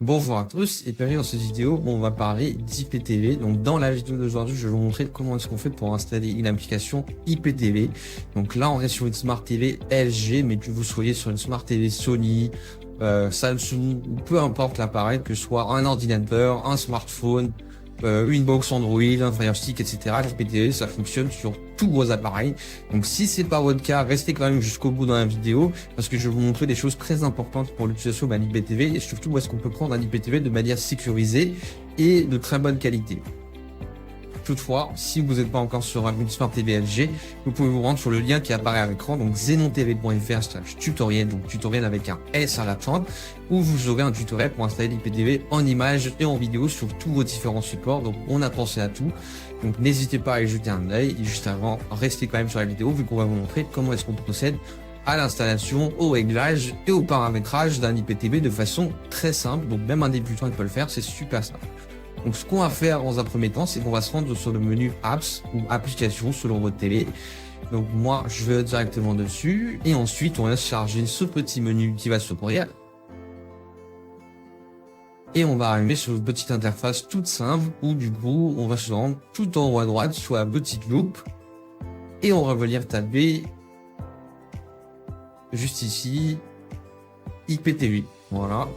Bonjour à tous et bienvenue dans cette vidéo où on va parler d'IPTV. Donc dans la vidéo d'aujourd'hui, je vais vous montrer comment est-ce qu'on fait pour installer une application IPTV. Donc là, on reste sur une Smart TV LG, mais que vous soyez sur une Smart TV Sony, Samsung ou peu importe l'appareil, que ce soit un ordinateur, un smartphone, une box Android, un Fire Stick, etc. l'IPTV, ça fonctionne sur tous vos appareils. Donc si c'est pas votre cas, restez quand même jusqu'au bout dans la vidéo parce que je vais vous montrer des choses très importantes pour l'utilisation d'un IPTV et surtout où est-ce qu'on peut prendre un IPTV de manière sécurisée et de très bonne qualité. Toutefois, si vous n'êtes pas encore sur une Smart TV LG, vous pouvez vous rendre sur le lien qui apparaît à l'écran, donc xenontv.fr/tutoriel, donc tutoriel avec un S à la fin, où vous aurez un tutoriel pour installer l'IPTV en images et en vidéo sur tous vos différents supports. Donc on a pensé à tout. Donc n'hésitez pas à y jeter un œil. Et juste avant, restez quand même sur la vidéo vu qu'on va vous montrer comment est-ce qu'on procède à l'installation, au réglage et au paramétrage d'un IPTV de façon très simple. Donc même un débutant peut le faire, c'est super simple. Donc ce qu'on va faire dans un premier temps, c'est qu'on va se rendre sur le menu Apps ou Applications selon votre télé. Donc moi, je vais directement dessus et ensuite on va charger ce petit menu qui va s'ouvrir. Et on va arriver sur une petite interface toute simple où du coup, on va se rendre tout en haut à droite sur la petite loupe et on va venir taper juste ici IPTV. Voilà.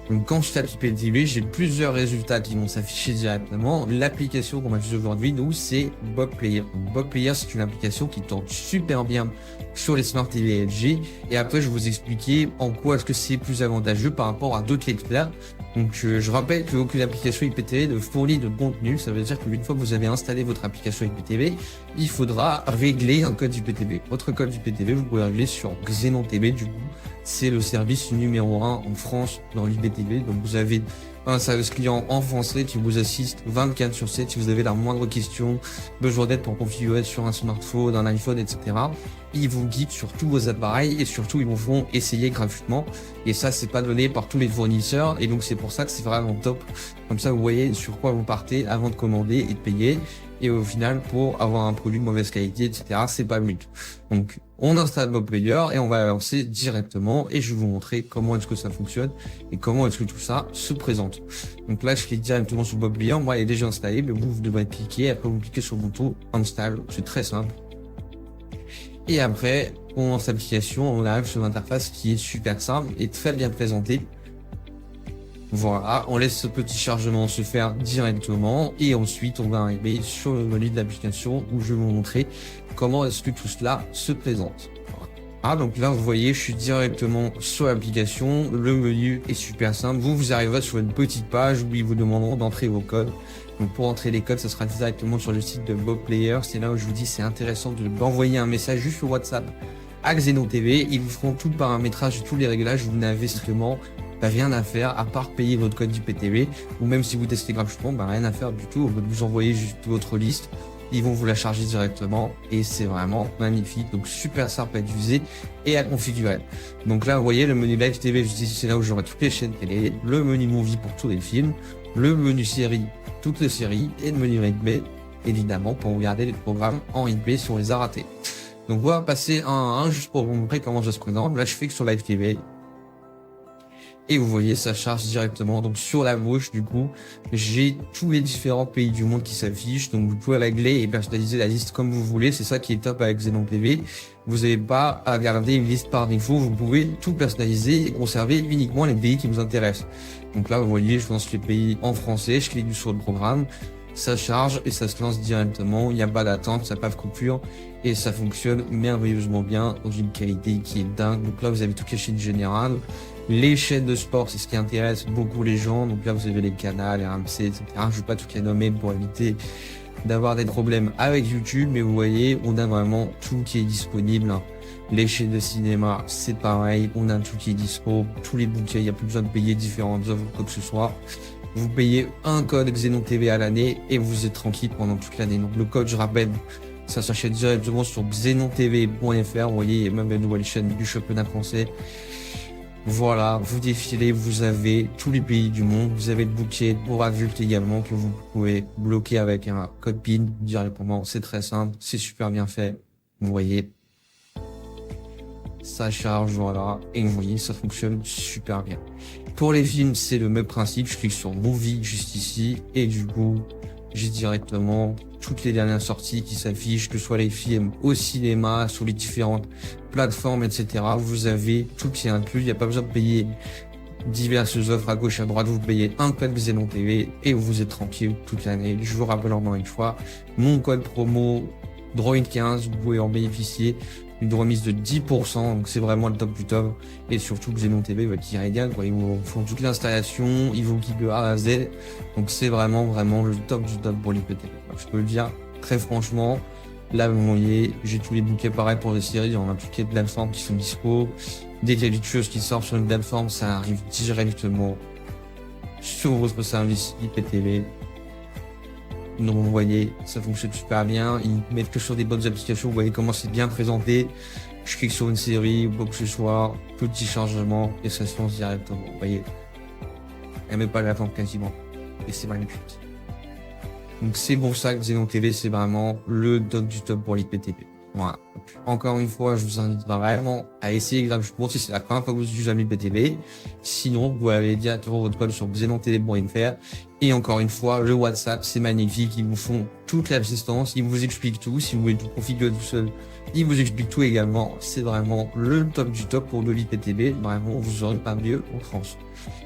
Donc quand je tape IPTV, j'ai plusieurs résultats qui vont s'afficher directement. L'application qu'on va utiliser aujourd'hui, nous, c'est Bob Player. Donc, Bob Player, c'est une application qui tourne super bien sur les Smart TV LG. Et après, je vais vous expliquer en quoi est-ce que c'est plus avantageux par rapport à d'autres experts. Donc je rappelle qu'aucune application IPTV ne fournit de contenu. Ça veut dire qu'une fois que vous avez installé votre application IPTV, il faudra régler un code IPTV. Votre code IPTV, vous pouvez régler sur Xenon TV du coup. C'est le service numéro 1 en France dans l'IPTV. Donc vous avez un service client en français qui vous assiste 24/7 si vous avez la moindre question, besoin d'aide pour configurer sur un smartphone, un iPhone, etc. Ils vous guident sur tous vos appareils et surtout ils vous font essayer gratuitement. Et ça, c'est pas donné par tous les fournisseurs et donc c'est pour ça que c'est vraiment top. Comme ça, vous voyez sur quoi vous partez avant de commander et de payer. Et au final, pour avoir un produit de mauvaise qualité, etc., c'est pas le but. Donc, on installe Bob Player et on va lancer directement et je vais vous montrer comment est-ce que ça fonctionne et comment est-ce que tout ça se présente. Donc là, je clique directement sur Bob Player. Moi, il est déjà installé, mais vous devrez cliquer. Après, vous cliquez sur le bouton Install. C'est très simple. Et après, on lance l'application. On arrive sur l'interface qui est super simple et très bien présentée. Voilà, on laisse ce petit chargement se faire directement et ensuite on va arriver sur le menu de l'application où je vais vous montrer comment est-ce que tout cela se présente. Ah, donc là vous voyez, je suis directement sur l'application, le menu est super simple, vous arriverez sur une petite page où ils vous demanderont d'entrer vos codes. Donc pour entrer les codes, ça sera directement sur le site de Bob Player, c'est là où je vous dis c'est intéressant d'envoyer un message juste sur WhatsApp à Xenon TV, ils vous feront tout le paramétrage et tous les réglages, vous n'avez strictement rien à faire à part payer votre code IPTV ou même si vous testez gratuitement, rien à faire du tout. Vous envoyez juste votre liste, ils vont vous la charger directement et c'est vraiment magnifique. Donc super simple à utiliser et à configurer. Donc là vous voyez le menu Live TV, je dis c'est là où j'aurai toutes les chaînes télé, le menu Movie pour tous les films, le menu série, toutes les séries et le menu replay évidemment pour regarder les programmes en replay si on les a ratés. Donc on va passer un à un juste pour vous montrer comment ça se présente. Là je fais que sur Live TV. Et vous voyez, ça charge directement. Donc sur la gauche, du coup, j'ai tous les différents pays du monde qui s'affichent. Donc vous pouvez régler et personnaliser la liste comme vous voulez. C'est ça qui est top avec Xenon TV. Vous n'avez pas à garder une liste par défaut. Vous pouvez tout personnaliser et conserver uniquement les pays qui vous intéressent. Donc là, vous voyez, je lance les pays en français. Je clique sur le programme. Ça charge et ça se lance directement. Il n'y a pas d'attente, ça n'a pas de coupure. Et ça fonctionne merveilleusement bien dans une qualité qui est dingue. Donc là, vous avez toutes les chaînes générales. Les chaînes de sport, c'est ce qui intéresse beaucoup les gens. Donc là, vous avez les canals, les RMC, etc. Je ne vais pas tout les nommer pour éviter d'avoir des problèmes avec YouTube. Mais vous voyez, on a vraiment tout qui est disponible. Les chaînes de cinéma, c'est pareil. On a tout qui est dispo. Tous les bouquets, il n'y a plus besoin de payer différentes œuvres ou quoi que ce soit. Vous payez un code Xenon TV à l'année et vous êtes tranquille pendant toute l'année. Donc le code, je rappelle, ça s'achète directement sur xenontv.fr. Vous voyez, il y a même une nouvelle chaîne du championnat français. Voilà, vous défilez, vous avez tous les pays du monde, vous avez le bouquet pour adultes également que vous pouvez bloquer avec un code PIN directement. C'est très simple, c'est super bien fait. Vous voyez, ça charge, voilà, et vous voyez, ça fonctionne super bien. Pour les films, c'est le même principe. Je clique sur Movie juste ici et du coup, j'ai directement toutes les dernières sorties qui s'affichent, que ce soit les films au cinéma, sur les différentes plateformes, etc. Vous avez tout qui est inclus. Il n'y a pas besoin de payer diverses offres à gauche à droite. Vous payez un code Xenon TV et vous êtes tranquille toute l'année. Je vous rappelle encore une fois, mon code promo Droid15, vous pouvez en bénéficier une remise de 10%, donc c'est vraiment le top du top. Et surtout Xenon TV, votre qui régale, ils vous font toute l'installation, ils vous guident de A à Z. Donc c'est vraiment le top du top pour l'IPTV. Je peux le dire très franchement. Là, vous voyez, j'ai tous les bouquets pareil pour les séries, on a toutes les plateformes qui sont dispo. Dès qu'il y a des choses qui sortent sur une plateforme, ça arrive directement sur votre service IPTV. Donc vous voyez, ça fonctionne super bien. Ils mettent que sur des bonnes applications. Vous voyez comment c'est bien présenté. Je clique sur une série ou quoi que ce soit, petit chargement et ça se lance directement. Vous voyez, elle met pas l'attente quasiment. Et c'est magnifique. Donc c'est pour ça que Xenon TV, c'est vraiment le top du top pour l'IPTV. Voilà. Encore une fois, je vous invite vraiment à essayer gratuitement si c'est la première fois que vous utilisez l'IPTV. Sinon, vous avez directement votre code sur xenontv.fr. Et encore une fois, le WhatsApp, c'est magnifique. Ils vous font toute l'assistance. Ils vous expliquent tout. Si vous voulez tout configurer tout seul, ils vous expliquent tout également. C'est vraiment le top du top pour de l'IPTV. Vraiment, vous aurez pas mieux en France.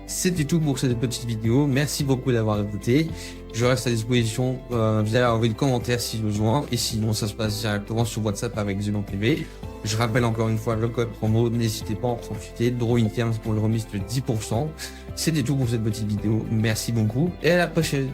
C'était tout pour cette petite vidéo. Merci beaucoup d'avoir écouté. Je reste à disposition. Vous allez envoyer des commentaires si besoin. Et sinon, ça se passe directement sur WhatsApp avec Xenon TV. Je rappelle encore une fois le code promo. N'hésitez pas à en profiter. Droid15 pour le remise de 10%. C'était tout pour cette petite vidéo. Merci beaucoup et à la prochaine.